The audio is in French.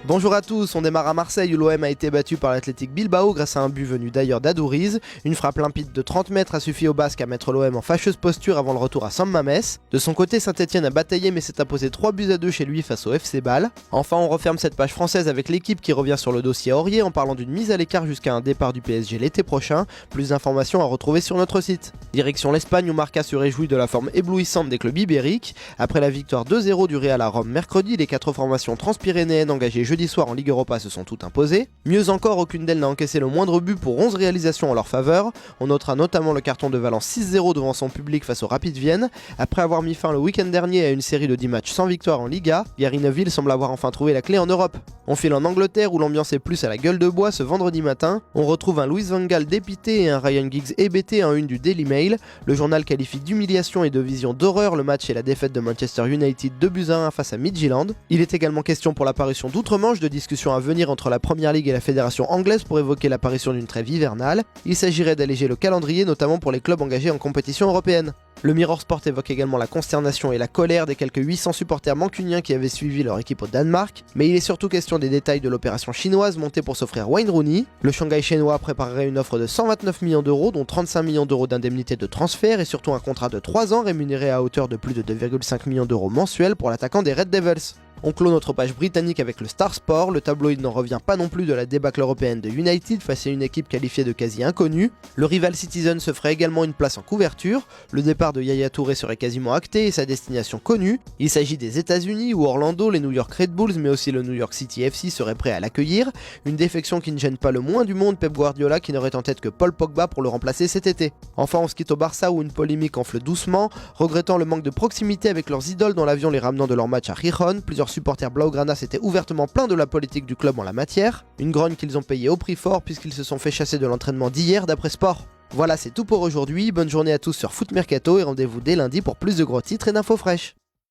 Bonjour à tous, on démarre à Marseille où l'OM a été battu par l'Athletic Bilbao grâce à un but venu d'ailleurs d'Adouriz. Une frappe limpide de 30 mètres a suffi au Basque à mettre l'OM en fâcheuse posture avant le retour à San Mamés. De son côté, Saint-Etienne a bataillé mais s'est imposé 3-2 chez lui face au FC Bâle. Enfin, on referme cette page française avec l'équipe qui revient sur le dossier Aurier en parlant d'une mise à l'écart jusqu'à un départ du PSG l'été prochain. Plus d'informations à retrouver sur notre site. Direction l'Espagne où Marca se réjouit de la forme éblouissante des clubs ibériques. Après la victoire 2-0 du Real à Rome mercredi, les 4 formations transpyrénéennes engagées jeudi soir en Ligue Europa se sont toutes imposées. Mieux encore, aucune d'elles n'a encaissé le moindre but pour 11 réalisations en leur faveur. On notera notamment le carton de Valence 6-0 devant son public face au Rapid Vienne. Après avoir mis fin le week-end dernier à une série de 10 matchs sans victoire en Liga, Gary Neville semble avoir enfin trouvé la clé en Europe. On file en Angleterre où l'ambiance est plus à la gueule de bois ce vendredi matin. On retrouve un Louis van Gaal dépité et un Ryan Giggs hébété en une du Daily Mail. Le journal qualifie d'humiliation et de vision d'horreur le match et la défaite de Manchester United 2-1 face à Midtjylland. Il est également question pour l'apparition d'outre-Manche de discussions à venir entre la Première Ligue et la Fédération anglaise pour évoquer l'apparition d'une trêve hivernale. Il s'agirait d'alléger le calendrier, notamment pour les clubs engagés en compétition européenne. Le Mirror Sport évoque également la consternation et la colère des quelques 800 supporters mancuniens qui avaient suivi leur équipe au Danemark, mais il est surtout question des détails de l'opération chinoise montée pour s'offrir Wayne Rooney. Le Shanghai chinois préparerait une offre de 129 millions d'euros, dont 35 millions d'euros d'indemnité de transfert et surtout un contrat de 3 ans rémunéré à hauteur de plus de 2,5 millions d'euros mensuels pour l'attaquant des Red Devils. On clôt notre page britannique avec le Star Sport. Le tabloïd n'en revient pas non plus de la débâcle européenne de United face à une équipe qualifiée de quasi inconnue. Le rival Citizen se ferait également une place en couverture. Le départ de Yaya Touré serait quasiment acté et sa destination connue. Il s'agit des États-Unis où Orlando, les New York Red Bulls mais aussi le New York City FC seraient prêts à l'accueillir. Une défection qui ne gêne pas le moins du monde Pep Guardiola qui n'aurait en tête que Paul Pogba pour le remplacer cet été. Enfin, on se quitte au Barça où une polémique enfle doucement, regrettant le manque de proximité avec leurs idoles dans l'avion les ramenant de leur match à Gijón. Plusieurs supporters Blaugrana s'étaient ouvertement plaints de la politique du club en la matière, une grogne qu'ils ont payée au prix fort puisqu'ils se sont fait chasser de l'entraînement d'hier d'après Sport. Voilà, c'est tout pour aujourd'hui, bonne journée à tous sur Foot Mercato et rendez-vous dès lundi pour plus de gros titres et d'infos fraîches.